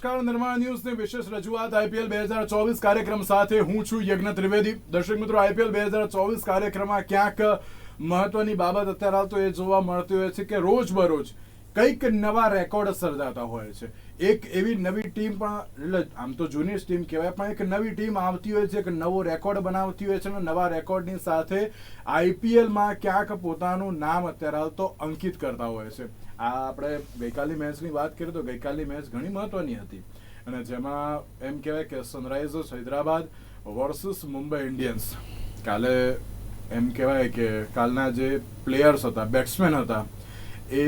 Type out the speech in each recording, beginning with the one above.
નમસ્કાર, નિર્માણ ન્યૂઝની વિશેષ રજૂઆત આઈપીએલ 2024 કાર્યક્રમ સાથે હું છું યજ્ઞ ત્રિવેદી. દર્શક મિત્રો, આઈપીએલ 2024 કાર્યક્રમમાં ક્યાંક મહત્વની બાબત અત્યારે હાલ તો એ જોવા મળતી હોય છે કે રોજબરોજ કંઈક નવા રેકોર્ડ સર્જાતા હોય છે. એક એવી નવી ટીમ પણ, એટલે આમ તો જૂની ટીમ કહેવાય, પણ એક નવી ટીમ આવતી હોય છે, એક નવો રેકોર્ડ બનાવતી હોય છે અને નવા રેકોર્ડની સાથે આઈપીએલમાં ક્યાંક પોતાનું નામ અત્યારે હાલ તો અંકિત કરતા હોય છે. આ આપણે ગઈકાલની મેચની વાત કરીએ તો ગઈકાલની મેચ ઘણી મહત્વની હતી અને જેમાં એમ કહેવાય કે Sunrisers Hyderabad versus Mumbai Indians. કાલે એમ કહેવાય કે કાલના જે પ્લેયર્સ હતા, બેટ્સમેન હતા, એ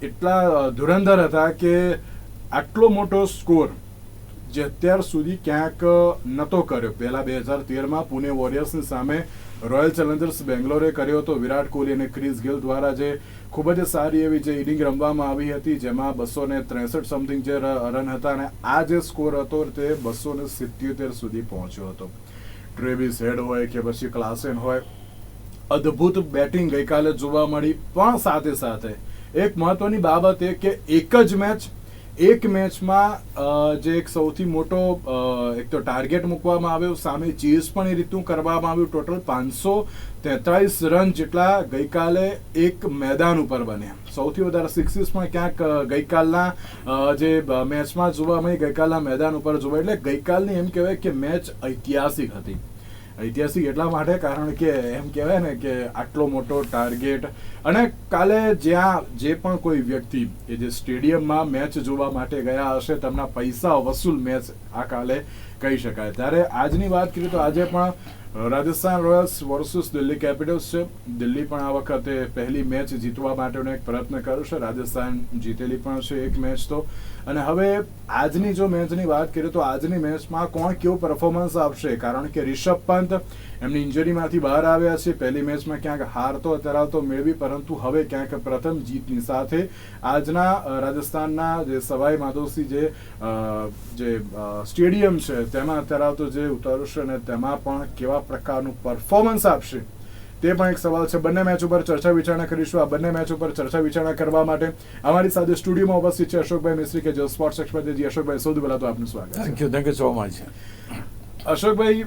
એટલા ધુરંધર હતા કે આટલો મોટો સ્કોર જે અત્યાર સુધી ક્યાંક નહોતો કર્યો. પહેલા 2013માં પુણે વોરિયર્સની સામે રોયલ ચેલેન્જર્સ બેંગ્લોરે કર્યો હતો. વિરાટ કોહલી અને ક્રિસ ગેલ દ્વારા જે ખૂબ જ સારી એવી જે ઇનિંગ રમવામાં આવી હતી, જેમાં 263 સમથિંગ જે રન હતા અને આ જે સ્કોર હતો તે 277 સુધી પહોંચ્યો હતો. ટ્રેવિસ હેડ હોય કે પછી ક્લાસેન હોય, અદ્ભુત બેટિંગ ગઈકાલે જોવા મળી. પણ સાથે સાથે એક મહત્વની બાબત એ કે એક મેચમાં જે એક સૌથી મોટો એક તો ટાર્ગેટ મૂકવામાં આવ્યો, સામે ચેઝ પણ એ રીતનું કરવામાં આવ્યું. ટોટલ 543 રન જેટલા ગઈકાલે એક મેદાન ઉપર બન્યા. સૌથી વધારે સિક્સીસ પણ ક્યાંક ગઈકાલના જે મેચમાં જોવા મળી, ગઈકાલના મેદાન ઉપર જોવા. એટલે ગઈકાલની એમ કહેવાય કે મેચ ઐતિહાસિક હતી. ઐતિહાસિક એટલા માટે કારણ કે એમ કહેવાય ને કે આટલો મોટો ટાર્ગેટ, અને કાલે જ્યાં જે પણ કોઈ વ્યક્તિ એ જે સ્ટેડિયમમાં મેચ જોવા માટે ગયા હશે તેમના પૈસા વસૂલ મેચ આ કાલે કહી શકાય. ત્યારે આજની વાત કરીએ તો આજે પણ Rajasthan Royals versus Delhi Capitals છે. દિલ્હી પણ આ વખતે પહેલી મેચ જીતવા માટેનો એક પ્રયત્ન કર્યો છે. રાજસ્થાન જીતેલી પણ છે એક મેચ તો. અને હવે આજની જો મેચની વાત કરીએ તો આજની મેચમાં કોણ કેવું પરફોર્મન્સ આપશે, કારણ કે રિષભ પંત એમની ઇન્જરીમાંથી બહાર આવ્યા છે. પહેલી મેચમાં ક્યાંક હાર તો અત્યારે તો મેળવી, પરંતુ હવે ક્યાંક પ્રથમ જીતની સાથે આજના રાજસ્થાનના જે સવાઈ માધોસી જે સ્ટેડિયમ છે તેમાં અત્યારે તો જે ઉતરશે અને તેમાં પણ કેવા પ્રકારનું પરફોર્મન્સ આપશે તે પણ એક સવાલ છે. બંને મેચ ઉપર ચર્ચા વિચારણા કરીશું. આ બંને મેચ ઉપર ચર્ચા વિચારણા કરવા માટે અમારી સાથે સ્ટુડિયોમાં ઉપસ્થિત છે અશોકભાઈ મિસ્ત્રી, કે જે સ્પોર્ટ્સ એક્સપર્ટ છે. અશોકભાઈ, સૌથી પહેલા તો આપનું સ્વાગત. Thank you so much. Ashokbhai,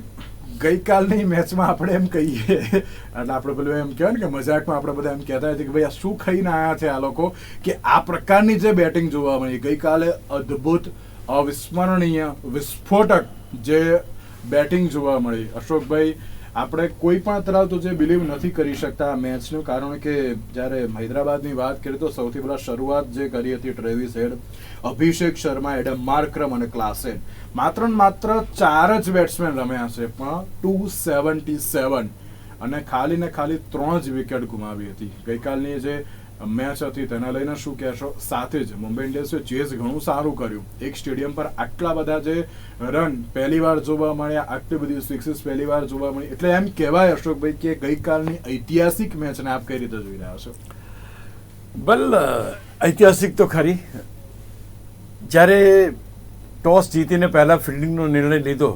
ગઈકાલની મેચમાં આપણે એમ કહીએ એટલે આપણે પેલું એમ કહેવાય ને કે મજાકમાં આપણે બધા એમ કહેતા હતા કે ભાઈ આ શું ખાઈને આવ્યા છે આ લોકો, કે આ પ્રકારની જે બેટિંગ જોવા મળી ગઈકાલે, અદ્ભુત, અવિસ્મરણીય, વિસ્ફોટક જે બેટિંગ જોવા મળી. અશોકભાઈ, આપણે કોઈ પણ તરફ તો જે બિલીવ નથી કરી શકતા આ મેચનું, કારણ કે જ્યારે હૈદરાબાદની વાત કરીએ તો સૌથી પહેલા શરૂઆત જે કરી હતી ટ્રેવિસ હેડ, અભિષેક શર્મા, એડમ માર્કરમ અને ક્લાસેન, માત્ર 4 જ બેટ્સમેન રમ્યા છે, પણ 277 અને ખાલી ને ખાલી 3 જ વિકેટ ગુમાવી હતી. ગઈકાલની જે મેચ હતી તેને લઈને શું કહેશો? સાથે જ મુંબઈ ઇન્ડિયન્સે ચેઝ ઘણું સારું કર્યું. એક સ્ટેડિયમ પર આટલા બધા જે રન પહેલી વાર જોવા મળ્યા, આટલી બધી સિક્સીસ પહેલી વાર જોવા મળી, એટલે એમ કહેવાય અશોકભાઈ કે ગઈકાલની ઐતિહાસિક મેચને આપ કઈ રીતે જોઈ રહ્યા છો? વેલ, ઐતિહાસિક તો ખરી. જ્યારે ટોસ જીતીને પહેલા ફિલ્ડિંગનો નિર્ણય લીધો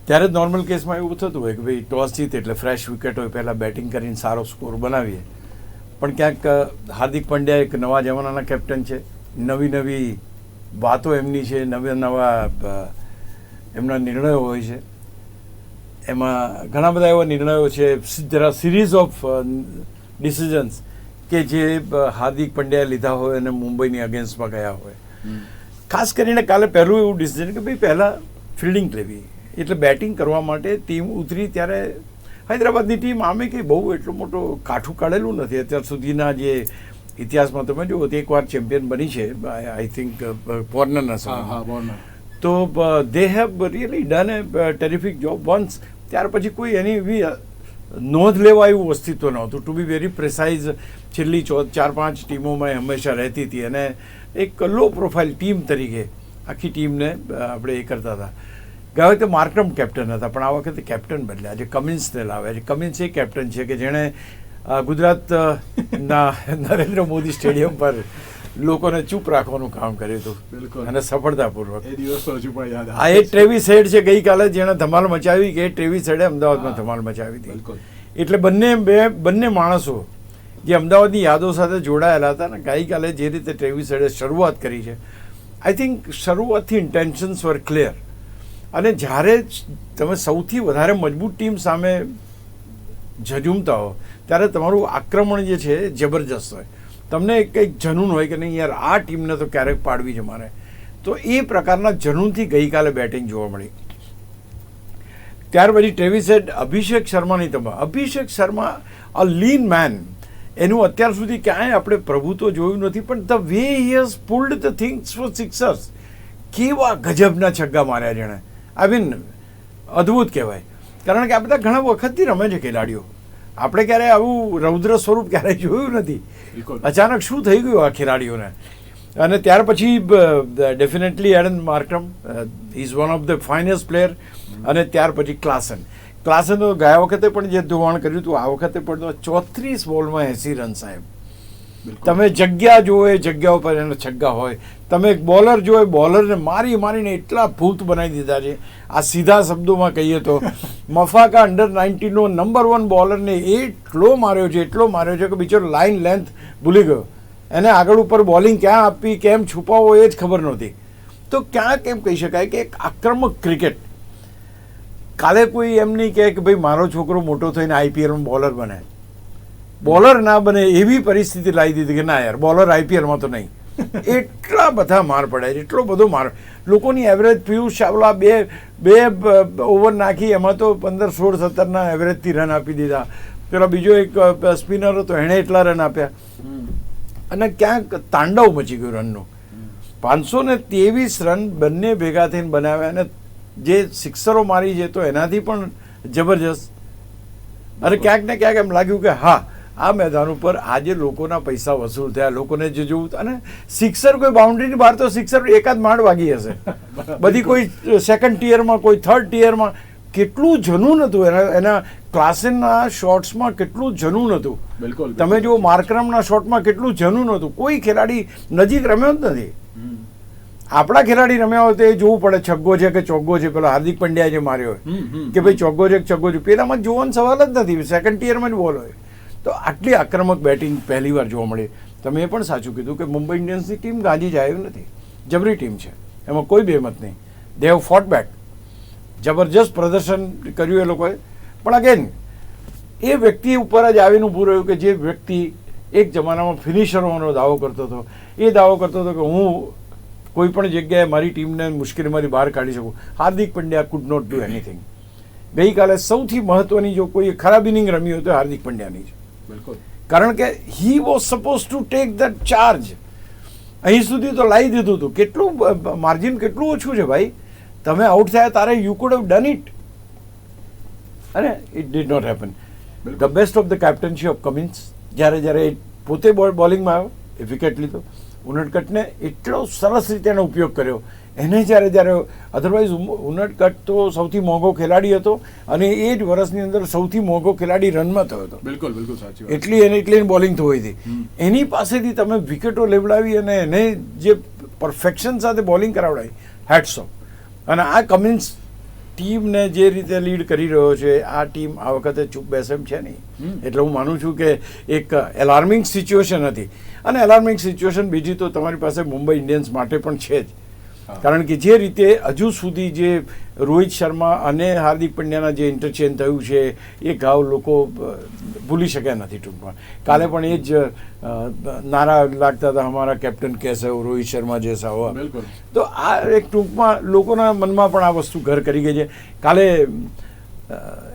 ત્યારે જ નોર્મલ કેસમાં એવું થતું હોય કે ભાઈ ટોસ જીતે એટલે ફ્રેશ વિકેટ હોય, પહેલાં બેટિંગ કરીને સારો સ્કોર બનાવીએ. પણ ક્યાંક હાર્દિક પંડ્યા એક નવા જમાનાના કેપ્ટન છે, નવી વાતો એમની છે, નવા એમના નિર્ણયો હોય છે. એમાં ઘણા બધા એવા નિર્ણયો છે, જરા સિરીઝ ઓફ ડિસિઝન્સ કે જે હાર્દિક પંડ્યાએ લીધા હોય અને મુંબઈની અગેન્સ્ટમાં ગયા હોય. ખાસ કરીને કાલે પહેલું એવું ડિસિઝન કે ભાઈ પહેલાં ફિલ્ડિંગ લેવી, એટલે બેટિંગ કરવા માટે ટીમ ઉતરી. ત્યારે હૈદરાબાદની ટીમ આમે કંઈ બહુ એટલું મોટો કાઠું કાઢેલું નથી અત્યાર સુધીના જે ઇતિહાસમાં. તમે જુઓ તો એકવાર ચેમ્પિયન બની છે, આઈ થિંક વોર્નરના સમયમાં. તો they have really done A terrific job once. ત્યાર પછી કોઈ એની એવી નોંધ લેવા એવું અસ્તિત્વ નહોતું. ટુ બી વેરી પ્રિસાઇઝ છેલ્લી 4-5 ટીમોમાં હંમેશા રહેતી હતી અને એક લો પ્રોફાઇલ ટીમ તરીકે આખી ટીમને આપણે એ કરતા હતા. ગયા વખતે માર્કરમ કેપ્ટન હતા, પણ આ વખતે કેપ્ટન બદલ્યા. આજે કમિન્સને લાવ્યા છે. કમિન્સ એ કેપ્ટન છે કે જેણે ગુજરાતના નરેન્દ્ર મોદી સ્ટેડિયમ પર લોકોને ચૂપ રાખવાનું કામ કર્યું હતું અને સફળતાપૂર્વક. એ દિવસ તો હજુ પણ યાદ આ એક ટ્રેવિસ હેડ છે ગઈકાલે જેણે ધમાલ મચાવી, કે ટ્રેવિસ હેડે અમદાવાદમાં ધમાલ મચાવી હતી. એટલે બંને માણસો જે અમદાવાદની યાદો સાથે જોડાયેલા હતા ને, ગઈકાલે જે રીતે ટ્રેવિસ હેડે શરૂઆત કરી છે આઈ થિંક શરૂઆતથી ઇન્ટેન્શન્સ વર ક્લિયર, અને જ્યારે તમે સૌથી વધારે મજબૂત ટીમ સામે ઝઝૂમતા હો ત્યારે તમારું આક્રમણ જે છે જબરજસ્ત હોય, તમને કંઈક જનૂન હોય કે નહીં યાર આ ટીમને તો ક્યારેક પાડવી છે મારે, તો એ પ્રકારના જનૂનથી ગઈકાલે બેટિંગ જોવા મળી. ત્યાર પછી ટ્રેવિસ હેડ અભિષેક શર્માની તમે અભિષેક શર્મા અ લીન મેન, એનું અત્યાર સુધી ક્યાંય આપણે પ્રભુત્વ જોયું નથી, પણ the way he has pulled the things for Sixers, કેવા ગજબના છગ્ગા માર્યા જેણે, આઈ મીન અદ્ભુત કહેવાય. કારણ કે આ બધા ઘણા વખતથી રમે છે ખેલાડીઓ, આપણે ક્યારેય આવું રૌદ્ર સ્વરૂપ ક્યારેય જોયું નથી. અચાનક શું થઈ ગયું આ ખેલાડીઓને. અને ત્યાર પછી definitely Aiden Markram is one of the finest player, અને ત્યાર પછી ક્લાસન તો ગયા વખતે પણ જે ધોવાણ કર્યું હતું, આ વખતે પણ 34 બોલમાં 80 રન સાહેબ. તમે જગ્યા જુઓ એ જગ્યા ઉપર એના છગ્ગા હોય, તમે એક બોલર જુઓ બોલરને મારીને એટલા ભૂત બનાવી દીધા છે. આ સીધા શબ્દોમાં કહીએ તો મફાકા અંડર 19નો નંબર 1 બોલરને એટલો માર્યો છે કે બિચારો લાઇન લેન્થ ભૂલી ગયો, એને આગળ ઉપર બોલિંગ ક્યાં આપવી, કેમ છુપાવવો એ જ ખબર નહોતી. તો ક્યાં કેમ કહી શકાય કે એક આક્રમક ક્રિકેટ. કાલે કોઈ એમ નહીં કહે કે ભાઈ મારો છોકરો મોટો થઈને આઈપીએલમાં બોલર બને, બોલર ના બને એવી પરિસ્થિતિ લાવી દીધી કે ના યાર બોલર આઈપીએલમાં તો નહીં. એટલા બધા માર પડ્યા છે, એટલો બધો માર. લોકોની એવરેજ, પિયુષ ચાવલા બે ઓવર નાખી એમાં તો 15, 16, 17ના એવરેજથી રન આપી દીધા. પેલા બીજો એક સ્પિનર હતો એણે એટલા રન આપ્યા, અને ક્યાંક તાંડવ મચી ગયું રનનું. 523 રન બંને ભેગા થઈને બનાવ્યા, અને જે સિક્સરો મારી છે તો એનાથી પણ જબરજસ્ત. અને ક્યાંક ને ક્યાંક એમ લાગ્યું કે હા આ મેદાન ઉપર આજે લોકોના પૈસા વસૂલ થયા, લોકોને જે જોવું. અને સિક્સર કોઈ બાઉન્ડ્રીની બહાર તો સિક્સર એકાદ માંડ વાગી હશે, બધી કોઈ સેકન્ડ ટિયરમાં, કોઈ થર્ડ ટિયરમાં. કેટલું જનૂન હતું એના ક્લાસનના શોટ્સમાં, કેટલું જનૂન હતું. બિલકુલ તમે જો માર્કરમના શોટમાં કેટલું જનૂન હતું. કોઈ ખેલાડી નજીક રમ્યો જ નથી. આપણા ખેલાડી રમ્યા હોય તો એ જોવું પડે છગ્ગો છે કે ચોગ્ગો છે. પેલો હાર્દિક પંડ્યા જે માર્યો હોય કે ભાઈ ચોગ્ગો છે કે છગ્ગો છે, પેલામાં જોવાનો સવાલ જ નથી, સેકન્ડ ટિયરમાં જ બોલ હોય. તો આટલી આક્રમક બેટિંગ પહેલી વાર જોવા મળી. તમે એ પણ સાચું કીધું કે મુંબઈ ઇન્ડિયન્સની ટીમ ગાંજી જાય એવી નથી, જબરી ટીમ છે, એમાં કોઈ બેમત નહીં. દે હેવ ફોટ બેક, જબરજસ્ત પ્રદર્શન કર્યું એ લોકોએ. પણ અગેન એ વ્યક્તિ ઉપર જ આવીને ઊભું રહ્યું કે જે વ્યક્તિ એક જમાનામાં ફિનિશરોનો દાવો કરતો હતો, એ દાવો કરતો હતો કે હું કોઈ પણ જગ્યાએ મારી ટીમને મુશ્કેલીમાંથી બહાર કાઢી શકું. Hardik Pandya could not do anything. ગઈકાલે સૌથી મહત્વની જો કોઈ ખરાબ ઇનિંગ રમી હોય તો હાર્દિક પંડ્યાની છે. બિલકુલ. કારણ કે he was suppose to take that charge. અહીં સુધી તો લાવી દીધું હતું. કેટલું માર્જિન કેટલું ઓછું છે ભાઈ. તમે આઉટ થયા તારે you could have done it, અને it did not happen. The best of the captaincy of Cummins, જ્યારે પોતે બોલિંગમાં આવ્યો, એ વિકેટ લીધો. ઉનડકટને એટલો સરસ રીતે એનો ઉપયોગ કર્યો. એને જ્યારે અધરવાઇઝ ઉનડકટ તો સૌથી મોંઘો ખેલાડી હતો, અને એ જ વર્ષની અંદર સૌથી મોંઘો ખેલાડી રનમાં થયો હતો. બિલકુલ બિલકુલ સાચી વાત. એટલી બોલિંગ થવી હતી. એની પાસેથી તમે વિકેટો લેવડાવી અને એને જે પરફેક્શન સાથે બોલિંગ કરાવડાવી, હેટ્સ ઓફ. અને આ કમિન્સ ટીમને જે રીતે લીડ કરી રહ્યો છે, આ ટીમ આ વખતે ચૂપ બેસે એમ છે નહીં. એટલે હું માનું છું કે એક એલાર્મિંગ સિચ્યુએશન હતી, અને એલાર્મિંગ સિચ્યુએશન બીજી તો તમારી પાસે મુંબઈ ઇન્ડિયન્સ માટે પણ છે જ. કારણ કે જે રીતે હજુ સુધી જે રોહિત શર્મા અને હાર્દિક પંડ્યાના જે ઇન્ટરચેન્જ થયું છે એ ઘાવ લોકો ભૂલી શક્યા નથી. ટૂંકમાં કાલે પણ એ જ નારા લાગતા હતા, અમારા કેપ્ટન કેસે રોહિત શર્મા જેસા હોવા. તો આ એક ટૂંકમાં લોકોના મનમાં પણ આ વસ્તુ ઘર કરી ગઈ છે. કાલે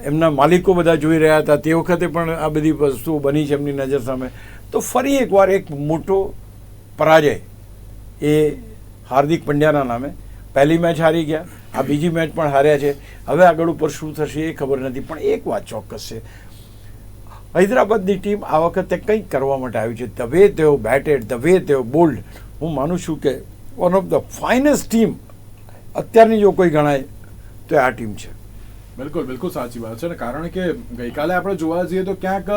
એમના માલિકો બધા જોઈ રહ્યા હતા, તે વખતે પણ આ બધી વસ્તુઓ બની છે એમની નજર સામે. તો ફરી એકવાર એક મોટો પરાજય એ હાર્દિક પંડ્યાના નામે. પહેલી મેચ હારી ગયા, આ બીજી મેચ પણ હાર્યા છે. હવે આગળ ઉપર શું થશે એ ખબર નથી, પણ એક વાત ચોક્કસ છે, હૈદરાબાદની ટીમ આ વખતે કંઈક કરવા માટે આવી છે. ધ વે તેઓ બેટેડ, ધ વે તેઓ બોલ્ડ, હું માનું છું કે one of the finest team અત્યારની જો કોઈ ગણાય તો આ ટીમ છે. બિલકુલ બિલકુલ સાચી વાત છે. કારણ કે ગઈકાલે આપણે જોવા જઈએ તો ક્યાંક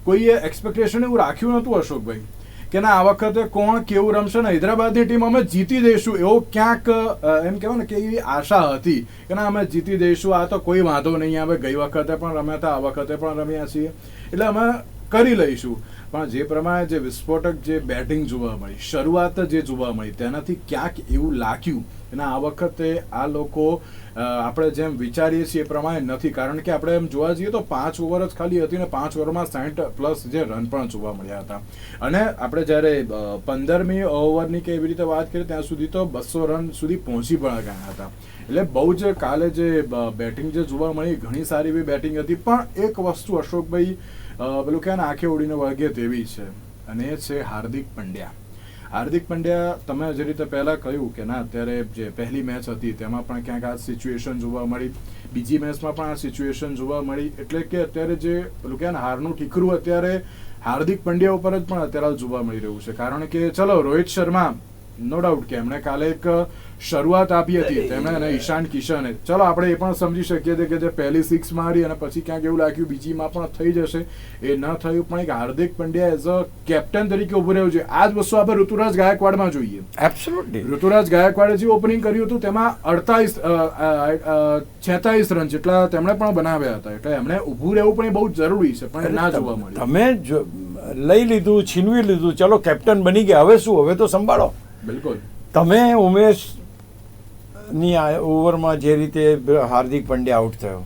કોઈએ એક્સપેક્ટેશન એવું રાખ્યું નહોતું અશોકભાઈ કે ના આ વખતે કોણ કેવું રમશે ને હૈદરાબાદની ટીમ અમે જીતી દઈશું, એવો ક્યાંક એમ કહેવાય ને કે એવી આશા હતી કે ના અમે જીતી દઈશું, આ તો કોઈ વાંધો નહીં આવે, ગઈ વખતે પણ રમ્યા હતા, આ વખતે પણ રમ્યા છીએ. એટલે અમે કરી લઈશું. પણ જે પ્રમાણે જે વિસ્ફોટક જે બેટિંગ જોવા મળી, શરૂઆત જે જોવા મળી, તેનાથી ક્યાંક એવું લાગ્યું અને આ વખતે આ લોકો આપણે જેમ વિચારીએ છીએ એ પ્રમાણે નથી. કારણ કે આપણે એમ જોવા જઈએ તો 5 ઓવર જ ખાલી હતી ને 5 ઓવરમાં 60+ જે રન પણ જોવા મળ્યા હતા. અને આપણે જ્યારે 15મી ઓવરની કે એવી રીતે વાત કરીએ ત્યાં સુધી તો 200 રન સુધી પહોંચી પણ ગયા હતા. એટલે બહુ જ કાલે જે બેટિંગ જે જોવા મળી ઘણી સારી એવી બેટિંગ હતી. પણ એક વસ્તુ અશોકભાઈ પેલું કે આંખે ઉડીને વળગે તેવી છે અને એ છે હાર્દિક પંડ્યા. હાર્દિક પંડ્યા, તમે જે રીતે પહેલા કહ્યું કે ના અત્યારે જે પહેલી મેચ હતી તેમાં પણ ક્યાંક આ સિચ્યુએશન જોવા મળી, બીજી મેચમાં પણ આ સિચ્યુએશન જોવા મળી. એટલે કે અત્યારે જે પેલું કે હારનું ઠીકરું અત્યારે હાર્દિક પંડ્યા ઉપર જ પણ અત્યારે જોવા મળી રહ્યું છે. કારણ કે ચલો રોહિત શર્મા નો ડાઉટ કે એમણે કાલે એક શરૂઆત આપી હતી તેમણે અને ઈશાન કિશને, ચલો આપણે એ પણ સમજી શકીએ છીએ કે જે પહેલી 6 મારી અને પછી ક્યાંક એવું લાગ્યું બીજીમાં પણ થઈ જશે, એ ન થયું. પણ એક Hardik Pandya as a captain તરીકે ઉભો રહ્યો છે. આ જ વસ્તુ આપણે ઋતુરાજ ગાયકવાડમાં જોઈએ. એબ્સોલ્યુટલી ઋતુરાજ ગાયકવાડે જે ઓપનિંગ કર્યું હતું તેમાં 46 રન જેટલા તેમણે પણ બનાવ્યા હતા. એટલે એમણે ઊભું રહેવું પણ બહુ જરૂરી છે, પણ ના જોવા મળ્યું. તમે લઈ લીધું, છીનવી લીધું, ચલો કેપ્ટન બની ગયા, હવે શું, હવે તો સંભાળો. બિલકુલ. તમે ઉમેશની ઓવરમાં જે રીતે હાર્દિક પંડ્યા આઉટ થયો,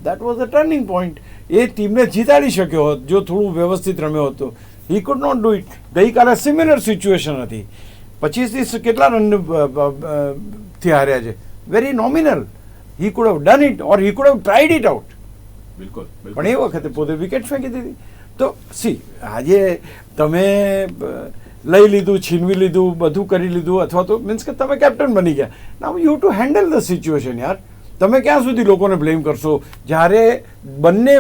that was a turning point. એ ટીમને જીતાડી શક્યો હોત જો થોડું વ્યવસ્થિત રમ્યો હતો. He could not do it. ગઈકાલે સિમિલર સિચ્યુએશન હતી. 25 કેટલા રન થી હાર્યા છે, very nominal. He could have done it or he could have tried it out. બિલકુલ. પણ એ વખતે પોતે વિકેટ ફેંકી દીધી. તો સી આજે તમે લઈ લીધું, છીનવી લીધું, બધું કરી લીધું, અથવા તો મીન્સ કે તમે કેપ્ટન બની ગયા. Now you to handle the situation યાર. તમે ક્યાં સુધી લોકોને બ્લેમ કરશો જ્યારે બંને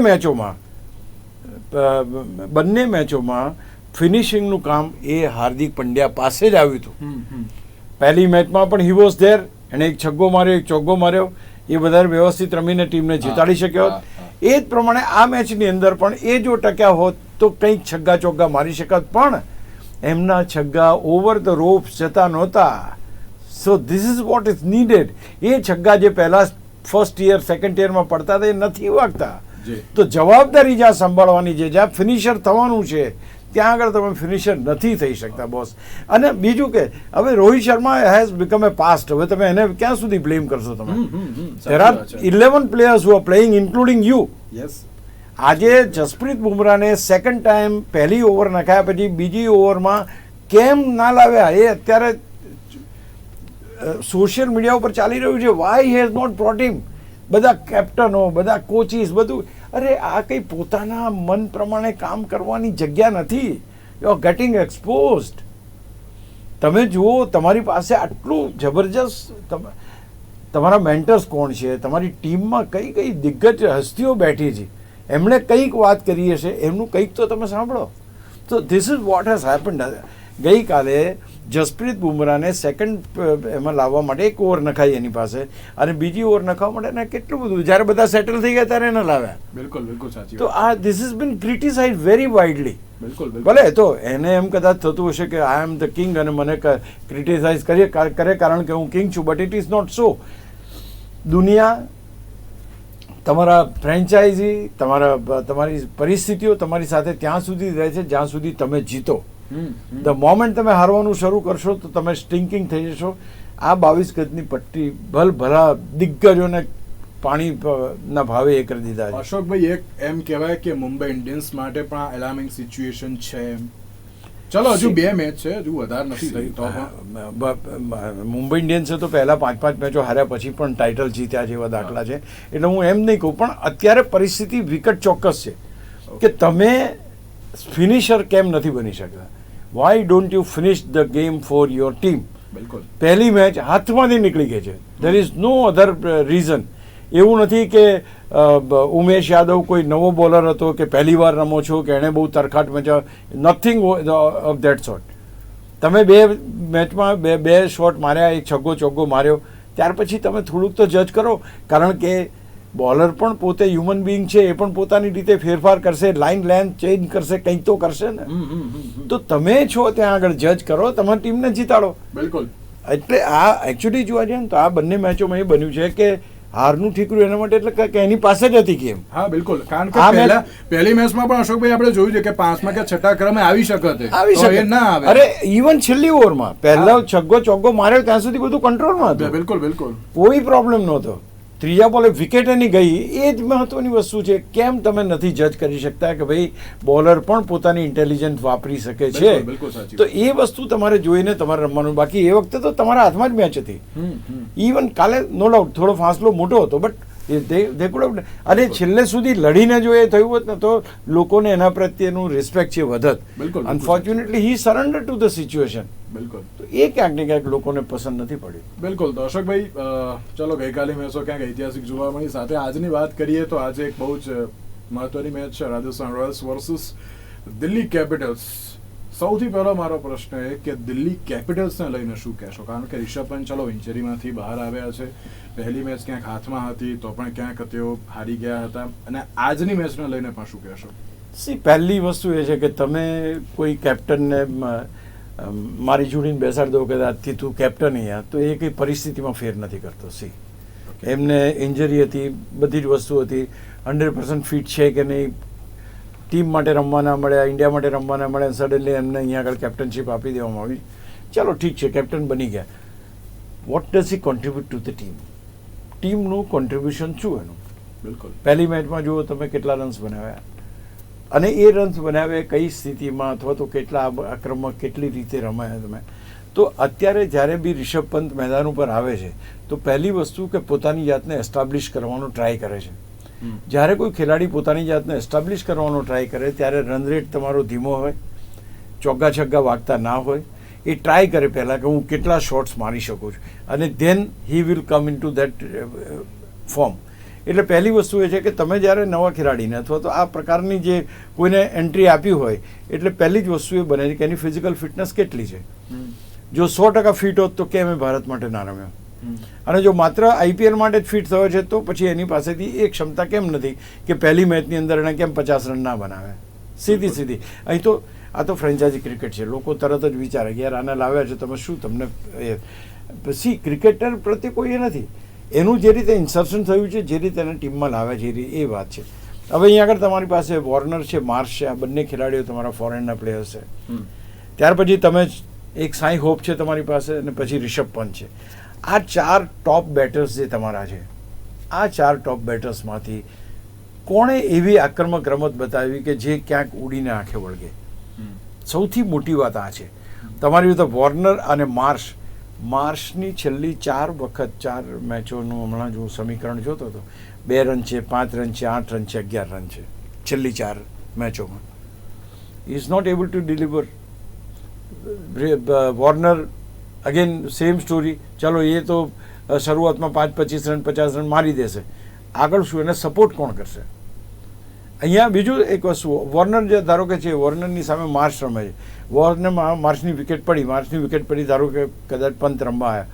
મેચોમાં ફિનિશિંગનું કામ એ હાર્દિક પંડ્યા પાસે જ આવ્યું હતું. પહેલી મેચમાં પણ હી વોઝ ધેર, એણે એક છગ્ગો માર્યો, એક ચોગ્ગો માર્યો, એ વધારે વ્યવસ્થિત રમીને ટીમને જીતાડી શક્યો હોત. એ જ પ્રમાણે આ મેચની અંદર પણ એ જો ટક્યા હોત તો કંઈક છગ્ગા ચોગ્ગા મારી શકત, પણ એમના છગ્ગા ઓવર ધ રોપ્સ જતા નહોતા. So this is what is needed. એ છગ્ગા જે પહેલા ફર્સ્ટ યર સેકન્ડ યરમાં પડતા હતા એ નથી વાગતા. તો જવાબદારી જ્યાં સંભાળવાની છે, જ્યાં ફિનિશર થવાનું છે, ત્યાં આગળ તમે ફિનિશર નથી થઈ શકતા બોસ. અને બીજું કે હવે Rohit Sharma has become a past. હવે તમે એને ક્યાં સુધી બ્લેમ કરશો? તમે there are 11 players who are playing including you. આજે જસપ્રીત બુમરાહને સેકન્ડ ટાઈમ પહેલી ઓવર નખાયા પછી બીજી ઓવરમાં કેમ ના લાવ્યા એ અત્યારે સોશિયલ મીડિયા ઉપર ચાલી રહ્યું છે. Why he has not brought him. બધા કેપ્ટનો, બધા કોચિસ, બધું. અરે આ કંઈ પોતાના મન પ્રમાણે કામ કરવાની જગ્યા નથી. You are getting exposed. તમે જુઓ તમારી પાસે આટલું જબરજસ્ત તમારા મેન્ટર્સ કોણ છે, તમારી ટીમમાં કઈ કઈ દિગ્ગજ હસ્તીઓ બેઠી છે, એમણે કંઈક વાત કરી હશે, એમનું કંઈક તો તમે સાંભળો. તો this is what has happened. ગઈકાલે જસપ્રીત બુમરાહને સેકન્ડ એમાં લાવવા માટે એક ઓવર નખાઈ એની પાસે, અને બીજી ઓવર નખાવવા માટે એને કેટલું બધું, જ્યારે બધા સેટલ થઈ ગયા ત્યારે એને લાવ્યા. બિલકુલ બિલકુલ સાચી. તો આ this is bin criticise very widely. બિલકુલ. ભલે તો એને એમ કદાચ થતું હશે કે આઈ એમ ધ કિંગ અને મને ક્રિટિસાઇઝ કરે કારણ કે હું કિંગ છું, but it is not so. દુનિયા, તમારા ફ્રેન્ચાઇઝી, તમારી પરિસ્થિતિઓ તમારી સાથે ત્યાં સુધી રહે છે જ્યાં સુધી તમે જીતો. ધ મોમેન્ટ તમે હારવાનું શરૂ કરશો તો તમે સ્ટિંકિંગ થઈ જશો. આ 22 ગજની પટ્ટી ભલા દિગ્ગજોને પાણીના ભાવે એ કરી દીધા છે. અશોકભાઈ, એક એમ કહેવાય કે મુંબઈ ઇન્ડિયન્સ માટે પણ આ એલાર્મિંગ સિચ્યુએશન છે. ચલો હજુ 2 મેચ છે, હજુ વધારે નથી થઈ તો પણ મુંબઈ ઇન્ડિયન્સે તો પહેલા 5 મેચો હાર્યા પછી પણ ટાઇટલ જીત્યા જેવા દાખલા છે. એટલે હું એમ નહીં કહું, પણ અત્યારે પરિસ્થિતિ વિકટ ચોક્કસ છે કે તમે ફિનિશર કેમ નથી બની શકતા. Why don't you finish the game for your team? બિલકુલ. પહેલી મેચ હાથમાંથી નીકળી ગઈ છે. There is no other reason. એવું નથી કે ઉમેશ યાદવ કોઈ નવો બોલર હતો કે પહેલી વાર રમો છો કે એણે બહુ તરખાટ match, nothing of that sort. તમે 2 મેચમાં બે શોટ માર્યા, એક છગ્ગો ચોગ્ગો માર્યો, ત્યાર પછી તમે થોડુંક તો જજ કરો. કારણ કે બોલર પણ પોતે હ્યુમન બિંગ છે, એ પણ પોતાની રીતે ફેરફાર કરશે, લાઇન લેન્થ ચેન્જ કરશે, કંઈક તો કરશે ને. તો તમે છો ત્યાં આગળ જજ કરો, તમારી ટીમને જીતાડો. બિલકુલ. એટલે આ એકચ્યુઅલી જોવા જઈએ ને તો આ બંને મેચોમાં એ બન્યું છે કે હારનું ઠીકરું એના માટે એટલે કે એની પાસે જ હતી ગેમ. હા બિલકુલ, કારણ આ કે પહેલી મેચમાં પણ અશોકભાઈ આપણે જોયું છે કે 5મા કે 6ઠા ક્રમે આવી શકે આવી શકે ના આવે. અરે ઇવન છેલ્લી ઓવરમાં પહેલા છગ્ગો ચોગ્ગો માર્યો ત્યાં સુધી બધું કંટ્રોલમાં હતું. બિલકુલ બિલકુલ કોઈ પ્રોબ્લેમ નહોતો. ત્રીજા બોલે વિકેટ એની ગઈ, એ જ મહત્વની વસ્તુ છે. કેમ તમે નથી જજ કરી શકતા કે ભાઈ બોલર પણ પોતાની ઇન્ટેલિજન્સ વાપરી શકે છે? બિલકુલ સાચી તો એ વસ્તુ તમારે જોઈને તમારે રમવાનું. બાકી એ વખતે તો તમારા હાથમાં જ મેચ હતી. ઇવન કાલે નો ડાઉટ થોડો ફાસલો મોટો હતો, બટ અને છેલ્લે સુધી લડીને જો એ થયું હોત ને તો લોકોને એના પ્રત્યેનું રિસ્પેક્ટ છે વધત. Unfortunately he surrender to the situation. બિલકુલ, તો એ ક્યાંક ને ક્યાંક લોકોને પસંદ નથી પડ્યું. બિલકુલ. તો અશોકભાઈ, ચલો ગઈકાલે મેચો ક્યાંક ઐતિહાસિક જોવા મળી. સાથે આજની વાત કરીએ તો આજે એક બહુ જ મહત્વની મેચ છે, Rajasthan Royals versus Delhi Capitals. સૌથી પહેલો મારો પ્રશ્ન એ કે દિલ્હી કેપિટલ્સને લઈને શું કહેશો? કારણ કે રિષભ પંત ચલો ઇન્જરીમાંથી બહાર આવ્યા છે, પહેલી મેચ ક્યાંક હાથમાં હતી તો પણ ક્યાંક તેઓ હારી ગયા હતા, અને આજની મેચને લઈને પણ શું કહેશો? પહેલી વસ્તુ એ છે કે તમે કોઈ કેપ્ટનને મારી જોડીને બેસાડી દો કે આજથી તું કેપ્ટન અહીંયા, તો એ કંઈ પરિસ્થિતિમાં ફેર નથી કરતો. એમને ઇન્જરી હતી, બધી જ વસ્તુ હતી, 100% ફિટ છે કે નહીં, ટીમ માટે રમવાના મળ્યા, ઇન્ડિયા માટે રમવાના મળ્યા, સડનલી એમને અહીંયા આગળ કેપ્ટનશીપ આપી દેવામાં આવી. ચાલો ઠીક છે, કેપ્ટન બની ગયા. What does he contribute to the team? ટીમનું કોન્ટ્રીબ્યુશન શું એનું? બિલકુલ. પહેલી મેચમાં જુઓ તમે કેટલા રન્સ બનાવ્યા, અને એ રન્સ બનાવ્યા કઈ સ્થિતિમાં, અથવા તો કેટલા આક્રમક કેટલી રીતે રમાયા તમે. તો અત્યારે જ્યારે બી રિષભ પંત મેદાન ઉપર આવે છે તો પહેલી વસ્તુ કે પોતાની જાતને એસ્ટાબ્લિશ કરવાનો ટ્રાય કરે છે. જ્યારે કોઈ ખેલાડી પોતાની જાતને એસ્ટાબ્લિશ કરવાનો ટ્રાય કરે ત્યારે રન રેટ તમારો ધીમો હોય, ચોગ્ગા છગ્ગા વાગતા ના હોય, એ ટ્રાય કરે પહેલાં કે હું કેટલા શોટ્સ મારી શકું છું, અને then he will come into that form. એટલે પહેલી વસ્તુ એ છે કે તમે જ્યારે નવા ખેલાડીને અથવા તો આ પ્રકારની જે કોઈને એન્ટ્રી આપી હોય, એટલે પહેલી જ વસ્તુ એ બને છે કે એની ફિઝિકલ ફિટનેસ કેટલી છે. જો 100% ફિટ હોત તો કેમ એ ભારત માટે ના રમ્યો? અને જો માત્ર આઈપીએલ માટે જ ફિટ થયો છે તો પછી એની પાસેથી એ ક્ષમતા કેમ નથી કે પહેલી મેચની અંદર એને કેમ 50 રન ના બનાવે? સીધી અહીં તો આ તો ફ્રેન્ચાઇઝી ક્રિકેટ છે, લોકો તરત જ વિચારે કે યાર આને લાવ્યા છે તમે, શું તમને ક્રિકેટર પ્રત્યે કોઈ એ નથી. એનું જે રીતે ઇન્સર્શન થયું છે, જે રીતે એને ટીમમાં લાવ્યા છે, એ વાત છે. હવે અહીંયા આગળ તમારી પાસે વોર્નર છે, માર્શ છે, આ બંને ખેલાડીઓ તમારા ફોરેનના પ્લેયર્સ છે. ત્યાર પછી તમે એક સાઈ હોપ છે તમારી પાસે, અને પછી રિષભ પંત છે. આ 4 ટોપ બેટર્સ જે તમારા છે, આ 4 ટોપ બેટર્સમાંથી કોણે એવી આક્રમક રમત બતાવી કે જે ક્યાંક ઉડીને આંખે વળગે? સૌથી મોટી વાત આ છે. તમારી તો વોર્નર અને માર્શની છેલ્લી 4 મેચોનું હમણાં જો સમીકરણ જોતો હતો, 2 રન છે, 5 રન છે, 8 રન છે, 11 રન છે છેલ્લી 4 મેચોમાં. Is not able to deliver. Warner again same story. ચલો એ તો શરૂઆતમાં 5-25 રન 50 રન મારી દેશે, આગળ શું એને સપોર્ટ કોણ કરશે? અહીંયા બીજું એક વસ્તુ, વોર્નર જે ધારો કે છે, વોર્નરની સામે માર્શ રમે છે, માર્શની વિકેટ પડી, ધારો કે કદાચ પંત રમવા આવ્યા,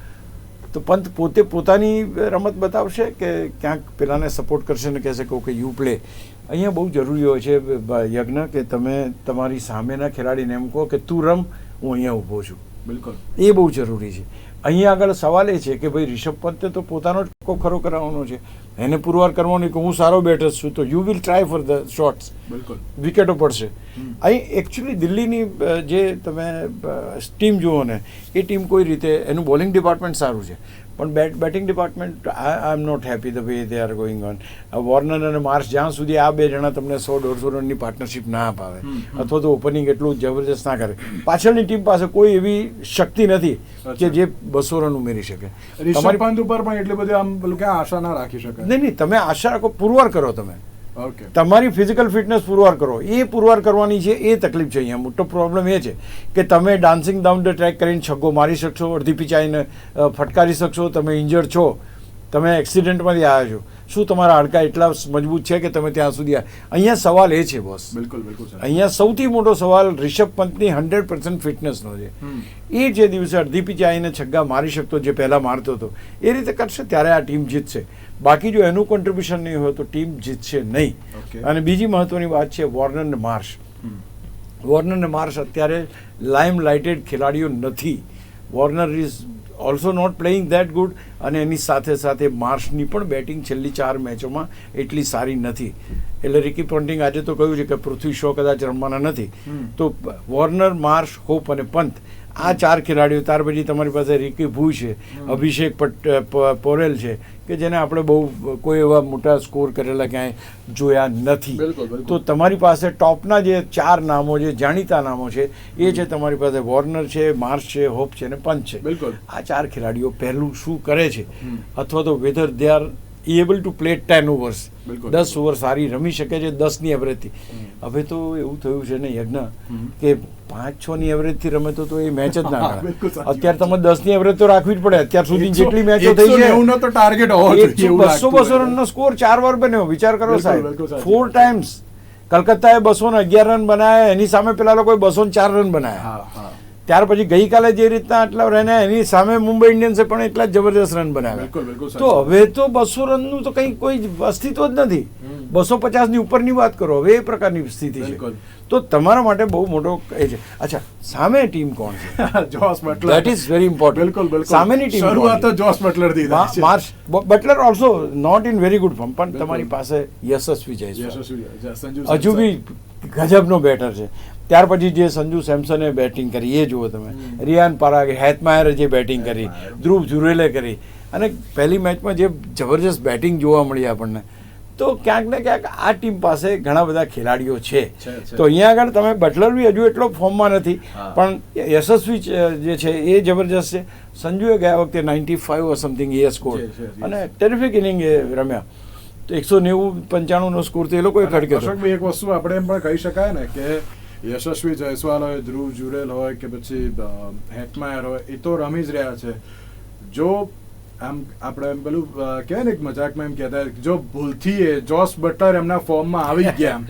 તો પંત પોતે પોતાની રમત બતાવશે કે ક્યાંક પેલાને સપોર્ટ કરશે ને કહેશે કે ઓકે યુ પ્લે? અહીંયા બહુ જરૂરી હોય છે યજ્ઞ કે તમે તમારી સામેના ખેલાડીને એમ કહો કે તું રમ, હું અહીંયા ઊભો છું. બિલકુલ, એ બહુ જરૂરી છે. અહીંયા આગળ સવાલ એ છે કે ભાઈ રિષભ પંતે તો પોતાનો ટકો ખરો કરાવવાનો છે, એને પુરવાર કરવાનો કે હું સારો બેટર છું, તો you will try for the shots. બિલકુલ, વિકેટો પડશે. અહીં એકચ્યુઅલી દિલ્હીની જે તમે ટીમ જુઓ ને, એ ટીમ કોઈ રીતે એનું બોલિંગ ડિપાર્ટમેન્ટ સારું છે, પણ batting department I am not happy the way they are going on. Warner અને માર્શ જ્યાં સુધી આ 2 જણા તમને 100-150 રનની પાર્ટનરશિપ ના અપાવે, અથવા તો ઓપનિંગ એટલું જબરજસ્ત ના કરે, પાછળની ટીમ પાસે કોઈ એવી શક્તિ નથી કે જે 200 રન ઉમેરી શકે. રિષભ પંત ઉપર પણ એટલી બધી આમ ક્યાં આશા ના રાખી શકાય. નહીં, તમે આશા રાખો, પુરવાર કરો તમે. ઓકે, તમારી ફિઝિકલ ફિટનેસ પુરવાર કરો. એ પુરવાર કરવાની છે, એ તકલીફ છે. અહીંયા મોટો પ્રોબ્લેમ એ છે કે તમે ડાન્સિંગ ડાઉન ધ ટ્રેક કરીને છગ્ગો મારી શકશો, અડધી પિચ આવીને ફટકારી શકશો, તમે ઇન્જર્ડ છો, તમે એક્સિડન્ટમાંથી આવ્યા છો, શું તમારા હાડકાં એટલા મજબૂત છે કે તમે ત્યાં સુધી અહીંયા સવાલ એ છે બોસ. બિલકુલ. અહીંયા સૌથી મોટો સવાલ રિષભ પંતની 100% ફિટનેસનો છે. એ જે દિવસે અડધી પિચ આવીને છગ્ગા મારી શકતો, જે પહેલાં મારતો હતો, એ રીતે કરશે ત્યારે આ ટીમ જીતશે. બાકી જો એનું કોન્ટ્રીબ્યુશન નહીં હોય તો ટીમ જીતશે નહીં. અને બીજી મહત્વની વાત છે વોર્નર ને માર્શ. વોર્નર ને માર્શ અત્યારે લાઇમ લાઇટેડ ખેલાડીઓ નથી. Warner is also not playing that good, અને એની સાથે સાથે માર્શની પણ બેટિંગ છેલ્લી 4 મેચોમાં એટલી સારી નથી. એટલે રિકી પોન્ટિંગ આજે તો કહ્યું છે કે પૃથ્વી શો કદાચ રમવાના નથી. તો વોર્નર, માર્શ, હોપ અને પંત, આ 4 ખેલાડીઓ. ત્યાર પછી તમારી પાસે રિકી ભૂ છે, અભિષેક પોરેલ છે, કે જેને આપણે બહુ કોઈ એવા મોટા સ્કોર કરેલા ક્યાંય જોયા નથી. તો તમારી પાસે ટોપના જે 4 નામો, જે જાણીતા નામો છે, એ છે તમારી પાસે વોર્નર છે, માર્શ છે, હોપ છે અને પંત છે. આ 4 ખેલાડીઓ પહેલું શું કરે છે, અથવા તો weather they are able to play 10 overs, 10 over સારી રમી શકે છે 10ની એવરેજથી. હવે તો એવું થયું છે ને યજ્ઞ કે 5-6ની એવરેજથી રમે તો એ મેચ જ ના ગણાય. અત્યારે તમે 10ની એવરેજ તો રાખવી જ પડે. અત્યાર સુધી જેટલી મેચો થઈ છે 200 રનનો સ્કોર 4 વાર બન્યો. વિચાર કરો સાહેબ, 4 ટાઈમ્સ. કલકત્તાએ 211 રન બનાવ્યા, એની સામે પેલા લોકોએ 204 રન બનાવ્યા. ત્યાર પછી ગઈકાલે જે રીતના આટલા રન, એની સામે મુંબઈ ઇન્ડિયન્સે પણ એટલા જબરદસ્ત રન બનાવ્યા. તો હવે તો 200 રનનું તો કંઈ કોઈ અસ્તિત્વ જ નથી. 250ની ઉપરની વાત કરો, હવે એ પ્રકારની સ્થિતિ છે. તો તમારા માટે બહુ મોટો એ છે. અચ્છા, સામે ટીમ કોણ છે? Jos Buttler. That is very important. સામેની ટીમ શરૂઆત તો જોસ બટલર થી થાય છે. Marsh, Buttler also not in very good form, પણ તમારી પાસે યશસ્વી જયસ્વાલ હજુ બી ગજબનો બેટર છે. ત્યાર પછી જે સંજુ સેમસને બેટિંગ કરી એ જુઓ તમે, રિયાન પરાગે, હેતમાયરે જે બેટિંગ કરી, ધ્રુવ જુરેલે કરી, અને પહેલી મેચમાં જે જબરજસ્ત બેટિંગ જોવા મળી આપણને. તો ક્યાંક ને ક્યાંક આ ટીમ પાસે ઘણા બધા ખેલાડીઓ છે. તો અહીંયા આગળ તમે બટલર બી હજુ એટલો ફોર્મમાં નથી, પણ યશસ્વી જે છે એ જબરજસ્ત છે. સંજુએ ગયા વખતે 95 ઓર સમથિંગ એ સ્કોર, અને ટેરિફિક ઇનિંગ એ રમ્યા. તો 190-95નો સ્કોર તો એ લોકોએ ખડક્યો. અશોકભાઈ, એક વસ્તુ આપણે એમ પણ કહી શકાય ને કે યશસ્વી જયસ્વાલ હોય, ધ્રુવ જુરેલ હોય કે પછી હેટમાયર હોય, એ તો રમી જ રહ્યા છે. જો આમ આપણે એમ પેલું કહેવાય ને મજાકમાં એમ કહેતા, જો ભૂલથી જોસ બટલર એમના ફોર્મમાં આવી ગયા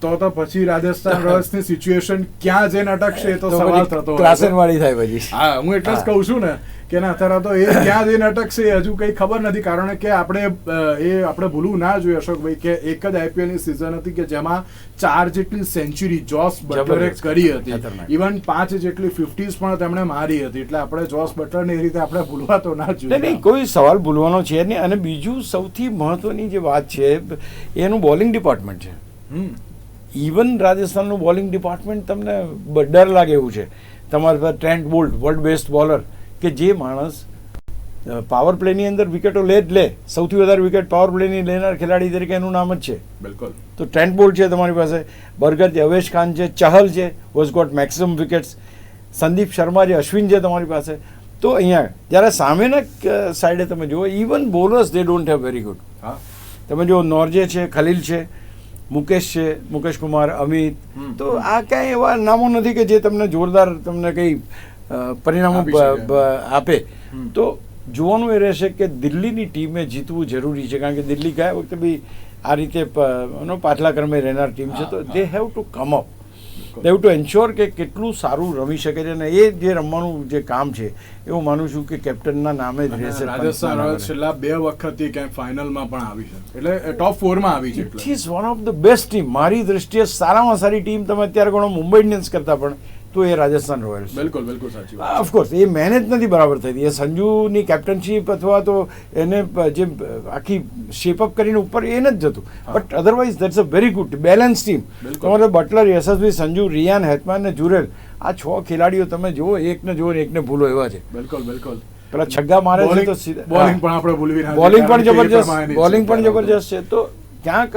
તો પછી રાજસ્થાન રોયલ્સની સિચ્યુએશન ક્યાં જઈને અટકશે એ તો સવાલ થતો ક્લાસનવાળી થાય પછી. હા, હું એટલે જ કહું છું ને કે ના, અત્યારે તો એ ક્યાં જઈને અટકશે હજુ કંઈ ખબર નથી. કારણ કે આપણે ભૂલવું ના જોઈએ અશોકભાઈ કે એક જ આઈપીએલની સિઝન હતી કે જેમાં 4 જેટલી સેન્ચુરી જોસ બટલરે કરી હતી. ઇવન 5 જેટલી 50s પણ તેમણે મારી હતી. એટલે આપણે જોસ બટલરને એ રીતે આપણે ભૂલવા તો ના જોઈએ. નહીં, કોઈ સવાલ ભૂલવાનો છે નહીં. અને બીજું સૌથી મહત્વની જે વાત છે એનું બોલિંગ ડિપાર્ટમેન્ટ છે. ઇવન રાજસ્થાનનું બોલિંગ ડિપાર્ટમેન્ટ તમને ડર લાગે એવું છે. તમારી પાસે Trent bolt, world best bowler, કે જે માણસ પાવર પ્લેની અંદર વિકેટો લે જ લે, સૌથી વધારે વિકેટ પાવર પ્લેની લેનાર ખેલાડી તરીકે એનું નામ જ છે. બિલકુલ. તો ટ્રેન્ટ બોલ્ટ છે તમારી પાસે, બર્ગર છે, અવેશ ખાન છે, ચહલ છે, was got maximum wickets, Sandeep Sharma છે, અશ્વિન છે તમારી પાસે. તો અહીંયા જ્યારે સામેના સાઈડે તમે જુઓ, even bowlers they don't have very good. તમે જુઓ, નોર્જે છે, ખલીલ છે, મુકેશ છે, મુકેશ કુમાર, અમિત. તો આ ક્યાંય એવા નામો નથી કે જે તમને જોરદાર તમને કંઈ પરિણામો આપે. તો જોવાનું એ રહેશે કે દિલ્હીની ટીમે જીતવું જરૂરી છે. કારણ કે દિલ્હી ગયા વખતે બી આ રીતે પાછલા ક્રમે રહેનાર ટીમ છે. તો they have to come up, they have to ensure કે કેટલું સારું રમી શકે છે. અને એ જે રમવાનું જે કામ છે એવું માનું છું કે કેપ્ટનના નામે જ રહેશે. રાજસ્થાન રોયલ્સ છેલ્લા 2 વખતથી ક્યાંય ફાઇનલમાં પણ આવી છે, એટલે ટોપ 4માં આવી છે. It is one of the best team. મારી દ્રષ્ટિએ સારામાં સારી ટીમ તમે અત્યારે ગણો મુંબઈ ઇન્ડિયન્સ કરતા પણ, તો એ રાજસ્થાન રોયલ્સ. બિલકુલ, બિલકુલ સાચી વાત. ઓફકોર્સ એ મહેનત નથી બરાબર થતી. એ સંજુની કેપ્ટનશીપ અથવા તો એને જે આખી શેપઅપ કરીને ઉપર એ નથી જતું. But otherwise that's a very good balance team. તમારે બટલર, યશસ્વી, સંજુ, રિયાન, હેતમાન ને જુરેલ, આ 6 ખેલાડીઓ તમે જુઓ, એકને જુઓ ને એકને ભૂલો એવા છે. બિલકુલ, બિલકુલ. પેલા છગ્ગા મારે છે તો બોલિંગ પણ આપણે ભૂલવી ના, બોલિંગ પણ જબરજસ્ત, બોલિંગ પણ જબરજસ્ત છે. તો ક્યાંક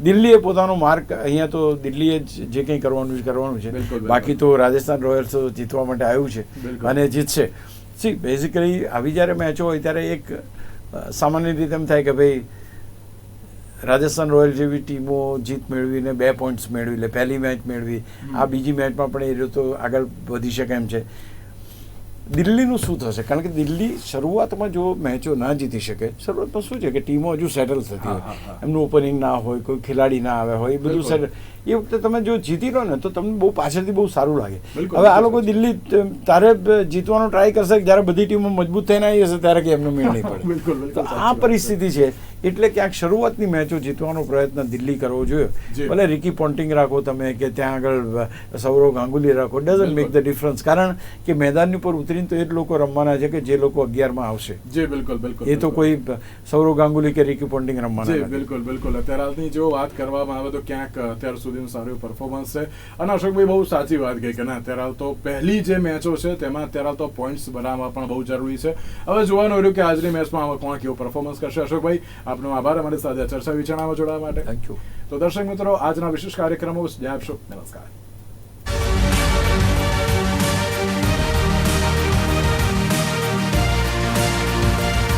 દિલ્હીએ પોતાનો માર્ક, અહીંયા તો દિલ્હીએ જે કંઈ કરવાનું છે. બાકી તો રાજસ્થાન રોયલ્સ જીતવા માટે આવ્યું છે અને જીતશે. સી બેઝિકલી આવી જ્યારે મેચો હોય ત્યારે એક સામાન્ય રીતે એમ થાય કે ભાઈ રાજસ્થાન રોયલ જેવી ટીમો જીત મેળવીને 2 પોઈન્ટ્સ મેળવી લે, પહેલી મેચ મેળવી, આ બીજી મેચમાં પણ એ રીતે આગળ વધી શકે એમ છે. દિલ્હીનું શું થશે? કારણ કે દિલ્હી શરૂઆતમાં જો મેચો ના જીતી શકે, શરૂઆતમાં શું છે કે ટીમો હજુ સેટલ થતી હોય, એમનું ઓપનિંગ ના હોય, કોઈ ખેલાડી ના આવે હોય, એ બધું સેટલ. એ વખતે તમે જો જીતી લો ને તો તમને બહુ પાછળથી બહુ સારું લાગે. હવે આ લોકો દિલ્હી તારે જીતવાનો ટ્રાય કરશે જ્યારે બધી ટીમો મજબૂત થઈને આવી હશે ત્યારે કે એમનો મેળ નહીં પડે. તો આ પરિસ્થિતિ છે એટલે ક્યાંક શરૂઆતની મેચો જીતવાનો પ્રયત્ન દિલ્હી કરવો જોઈએ. જી. ભલે રિકી પોન્ટિંગ રાખો તમે કે ત્યાં આગળ સૌરવ ગાંગુલી રાખો, ડઝન્ટ મેક ધ ડિફરન્સ, કારણ કે મેદાનની ઉપર ઉતરીને તો એ જ લોકો રમવાના છે કે જે લોકો 11માં આવશે. જી બિલકુલ બિલકુલ. એ તો કોઈ સૌરવ ગાંગુલી કે રિકી પોન્ટિંગ રમવાના જી નથી. બિલકુલ બિલકુલ. અત્યારે હાલની જો વાત કરવામાં આવે તો ક્યાંક અત્યાર સુધીનું સારું પરફોર્મન્સ છે. અને અશોકભાઈ બહુ સાચી વાત કહી કે ના અત્યારે હાલ તો પહેલી જે મેચો છે તેમાં અત્યારે હાલ તો પોઈન્ટ્સ બનાવવા પણ બહુ જરૂરી છે. હવે જોવાનું રહ્યું કે આજની મેચમાં હવે કોણ કેવું પરફોર્મન્સ કરશે. અશોકભાઈ આપનો આભાર અમારી સાથે ચર્ચા વિચારણામાં જોડાવા માટે. Thank you. તો દર્શક મિત્રો આજના વિશેષ કાર્યક્રમો જ્યાં આપશો. નમસ્કાર.